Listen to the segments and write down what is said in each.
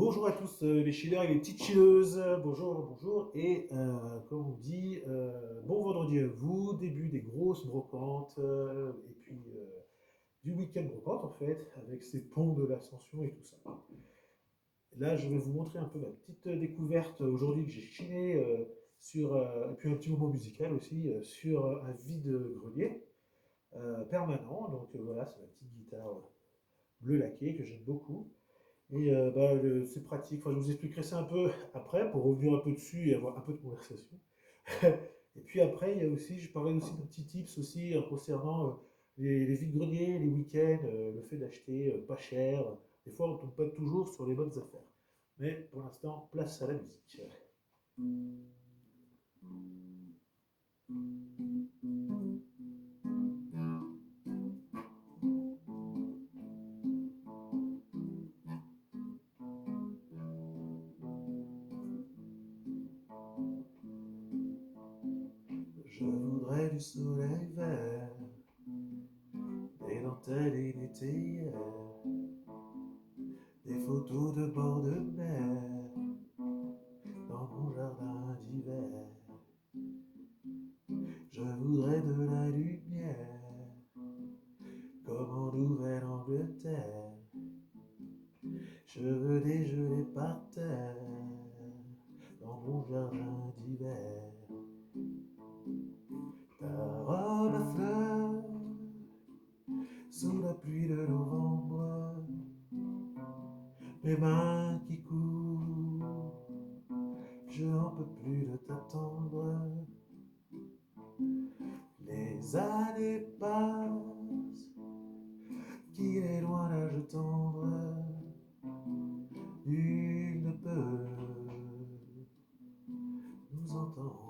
Bonjour à tous les chillers et les petites chilleuses, bonjour, bonjour, et comme on dit, bon vendredi à vous, début des grosses brocantes, et puis du week-end brocante en fait, avec ces ponts de l'ascension et tout ça. Là, je vais vous montrer un peu ma petite découverte aujourd'hui que j'ai chillé et puis un petit moment musical aussi, sur un vide-grenier permanent, donc voilà, c'est ma petite guitare bleu laqué que j'aime beaucoup. Et c'est pratique. Enfin, je vous expliquerai ça un peu après pour revenir un peu dessus et avoir un peu de conversation. Et puis après, il y a aussi, je parlais aussi de petits tips aussi concernant les vides-greniers, les week-ends, le fait d'acheter pas cher. Des fois, on ne tombe pas toujours sur les bonnes affaires. Mais pour l'instant, place à la musique. Je voudrais du soleil vert, des dentelles et des théières, des photos de bord de mer dans mon jardin d'hiver. Je voudrais de la lumière, comme en Nouvelle-Angleterre. Je veux dégeler par terre, dans mon jardin d'hiver. Ta robe à fleurs, sous la pluie de novembre, mes mains qui courent, je n'en peux plus de t'attendre. Les années passent, qu'il est loin l'âge tendre, nul ne peut nous entendre.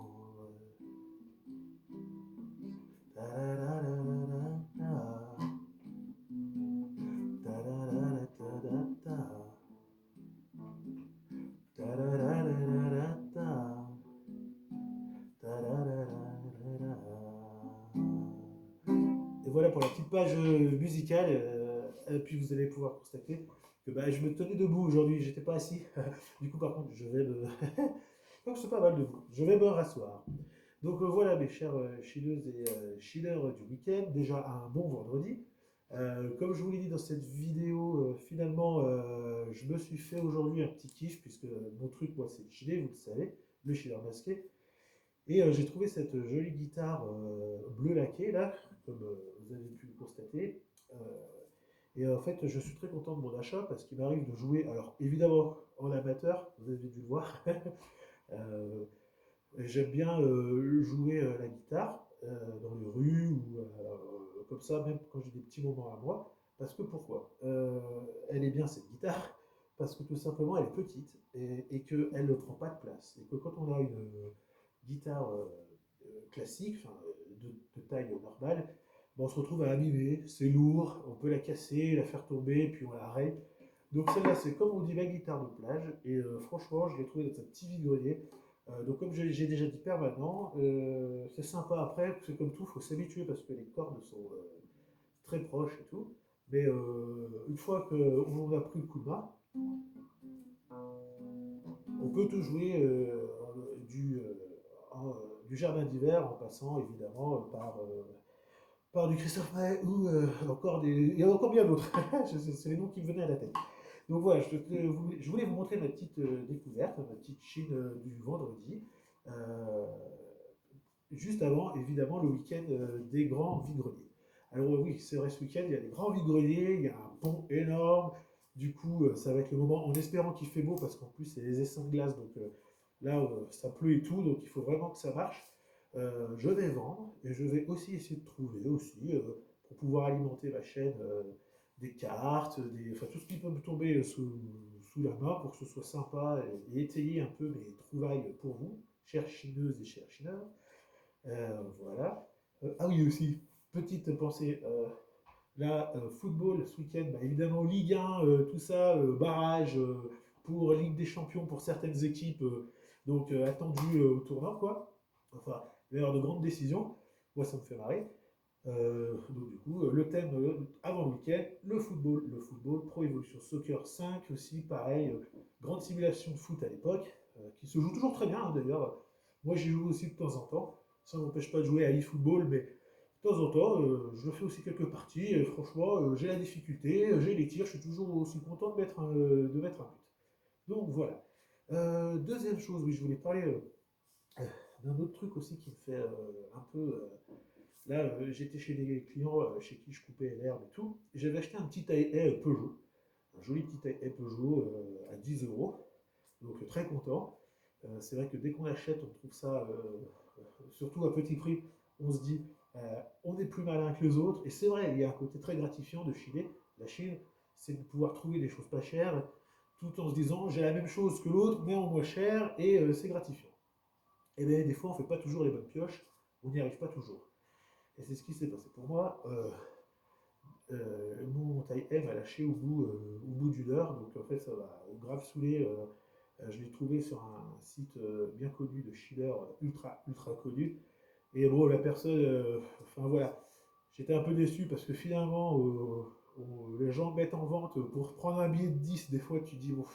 Et voilà pour la petite page musicale. Et puis vous allez pouvoir constater que bah, je me tenais debout aujourd'hui, j'étais pas assis. Du coup, par contre, je vais me. Donc, c'est pas mal debout. Je vais me rasseoir. Donc voilà, mes chers chilleuses et chillers du week-end, déjà un bon vendredi. Comme je vous l'ai dit dans cette vidéo, finalement, je me suis fait aujourd'hui un petit kiff, puisque mon truc, moi, c'est de chiller, vous le savez, le chiller masqué. Et j'ai trouvé cette jolie guitare bleu laqué, là, comme vous avez pu le constater. Euh, et en fait, je suis très content de mon achat, parce qu'il m'arrive de jouer, alors évidemment en amateur, vous avez dû le voir. euh, J'aime bien jouer la guitare dans les rues ou comme ça, même quand j'ai des petits moments à moi. Parce que pourquoi elle est bien cette guitare, parce que tout simplement elle est petite et qu'elle ne prend pas de place. Et que quand on a une guitare classique, enfin, de taille normale, ben, on se retrouve à abîmer, c'est lourd, on peut la casser, la faire tomber, puis on l'arrête. Donc celle-là, c'est comme on dit la guitare de plage, et franchement, je l'ai trouvée dans un petit vide-grenier. Donc comme j'ai déjà dit permanent, c'est sympa après, c'est comme tout, il faut s'habituer parce que les cordes sont très proches et tout. Mais une fois qu'on a pris le coup de main, on peut tout jouer du jardin d'hiver en passant évidemment par du Christophe Maé ou encore des... Il y en a encore bien d'autres, c'est les noms qui me venaient à la tête. Donc voilà, je voulais vous montrer ma petite découverte, ma petite chine du vendredi. Euh, Juste avant, évidemment, le week-end des grands vide-greniers. Alors oui, c'est vrai, ce week-end, il y a des grands vide-greniers, il y a un pont énorme. Du coup, ça va être le moment, en espérant qu'il fait beau, parce qu'en plus, c'est les essaims de glace, donc là, ça pleut et tout, donc il faut vraiment que ça marche. Je vais vendre, et je vais aussi essayer de trouver aussi, pour pouvoir alimenter ma chaîne, des cartes, enfin, tout ce qui peut me tomber sous la main pour que ce soit sympa et étayer un peu mes trouvailles pour vous, chères chineuses et chers chineurs. Voilà. Ah oui, aussi, petite pensée. Là, football ce week-end, bah, évidemment Ligue 1, tout ça, barrage pour Ligue des Champions pour certaines équipes, donc attendues au tournant, quoi. Enfin, d'ailleurs, de grandes décisions. Moi, ça me fait marrer. Donc, du coup, le thème avant le week-end, le football, Pro Evolution Soccer 5 aussi, pareil. grande simulation de foot à l'époque, qui se joue toujours très bien hein, d'ailleurs. Moi j'y joue aussi de temps en temps. Ça ne m'empêche pas de jouer à eFootball, mais de temps en temps, je fais aussi quelques parties. Et franchement, j'ai la difficulté, j'ai les tirs, je suis toujours aussi content de mettre un but. Donc voilà. Deuxième chose, oui, je voulais parler d'un autre truc aussi qui me fait un peu. Là, j'étais chez des clients chez qui je coupais l'herbe et tout. J'avais acheté un petit taille Peugeot, un joli petit taille Peugeot à 10 euros. Donc très content. C'est vrai que dès qu'on achète, on trouve ça, surtout à petit prix, on se dit, on est plus malin que les autres. Et c'est vrai, il y a un côté très gratifiant de chiner. La Chine, c'est de pouvoir trouver des choses pas chères, tout en se disant, j'ai la même chose que l'autre, mais en moins cher, et c'est gratifiant. Et bien, des fois, on ne fait pas toujours les bonnes pioches, on n'y arrive pas toujours. Et c'est ce qui s'est passé pour moi. Mon taille M a lâché au bout d'une heure, donc en fait, ça m'a grave saoulé. Je l'ai trouvé sur un site bien connu de Schiller, ultra connu. Et bon, la personne, enfin voilà, j'étais un peu déçu parce que finalement, les gens mettent en vente pour prendre un billet de 10. Des fois tu dis, bon,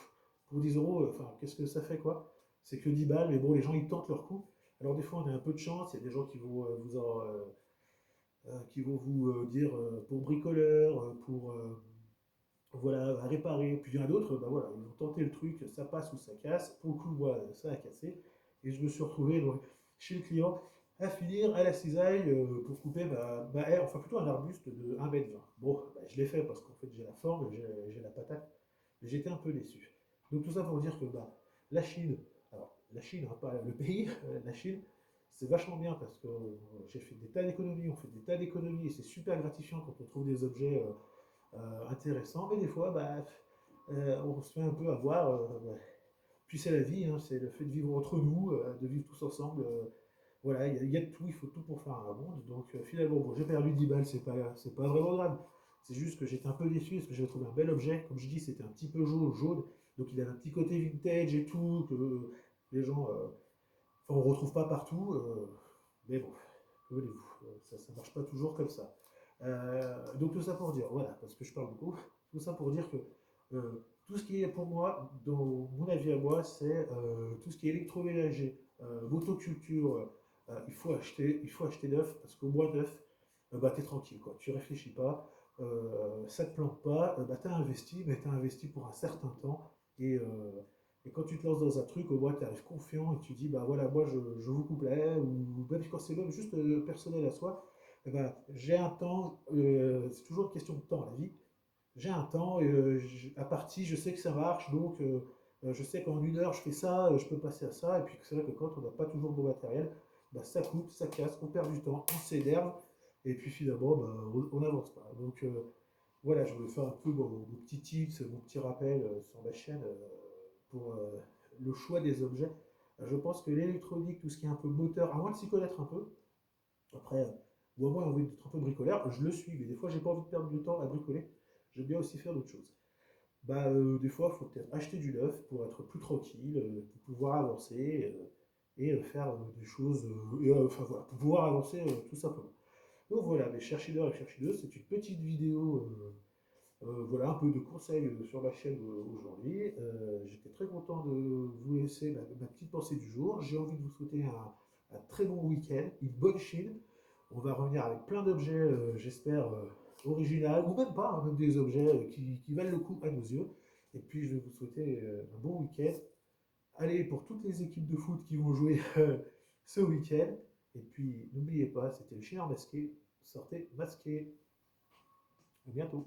pour 10 euros, enfin, qu'est-ce que ça fait quoi? C'est que 10 balles, mais bon, les gens ils tentent leur coup. Alors des fois on a un peu de chance, il y a des gens qui vont qui vont vous dire pour bricoleur, pour voilà, à réparer. Puis il y en a d'autres, bah voilà, ils ont tenté le truc, ça passe ou ça casse. Pour le coup, moi, ça a cassé. Et je me suis retrouvé donc, chez le client à finir à la cisaille pour couper enfin plutôt un arbuste de 1,20 m. Bon, bah, je l'ai fait parce qu'en fait j'ai la forme, j'ai la patate, mais j'étais un peu déçu. Donc tout ça pour dire que la Chine, alors la Chine, hein, pas le pays, la Chine, c'est vachement bien parce que j'ai fait des tas d'économies, on fait des tas d'économies et c'est super gratifiant quand on trouve des objets intéressants, mais des fois, on se fait un peu avoir. Puis c'est la vie, hein, c'est le fait de vivre entre nous, de vivre tous ensemble. Voilà, il y a de tout, il faut tout pour faire un monde. Donc finalement, bon, j'ai perdu 10 balles, c'est pas vraiment grave. C'est juste que j'étais un peu déçu parce que j'avais trouvé un bel objet. Comme je dis, c'était un petit peu jaune, donc il avait un petit côté vintage et tout, que les gens, enfin, on retrouve pas partout. Mais bon, que voulez-vous, ça marche pas toujours comme ça. Donc tout ça pour dire, voilà, parce que je parle beaucoup, tout ça pour dire que tout ce qui est pour moi, dans mon avis à moi, c'est tout ce qui est électroménager, motoculture, il faut acheter neuf, parce qu'au moins neuf, t'es tranquille, quoi. Tu réfléchis pas, ça te plante pas, t'as investi, mais t'as investi pour un certain temps, et, euh, et quand tu te lances dans un truc, au moins tu arrives confiant et tu dis, bah voilà, moi je vous couplais, ou même quand c'est même juste personnel à soi, j'ai un temps, c'est toujours une question de temps, la vie. J'ai un temps, à partie, je sais que ça marche, donc je sais qu'en 1 heure, je fais ça, je peux passer à ça. Et puis c'est vrai que quand on n'a pas toujours bon matériel, ça coupe, ça casse, on perd du temps, on s'énerve, et puis finalement, on n'avance pas. Donc voilà, je voulais faire un peu mon petit tips, mon petit rappel sur ma chaîne pour le choix des objets. Je pense que l'électronique, tout ce qui est un peu moteur, à moins de s'y connaître un peu, après, moi, moi, envie d'être un peu bricoleur, je le suis, mais des fois, j'ai pas envie de perdre du temps à bricoler. J'aime bien aussi faire d'autres choses. Des fois, il faut peut-être acheter du neuf pour être plus tranquille, pour pouvoir avancer et faire des choses, enfin voilà, pour pouvoir avancer tout simplement. Donc voilà, mes chercheurs et chercheuses, c'est une petite vidéo, voilà, un peu de conseils sur ma chaîne aujourd'hui. J'étais très content de vous laisser ma petite pensée du jour. J'ai envie de vous souhaiter un très bon week-end, une bonne Chine. On va revenir avec plein d'objets, j'espère, originaux, ou même pas, hein, même des objets qui valent le coup à nos yeux. Et puis je vais vous souhaiter un bon week-end. Allez, pour toutes les équipes de foot qui vont jouer ce week-end. Et puis n'oubliez pas, c'était le chien masqué. Sortez masqué. À bientôt.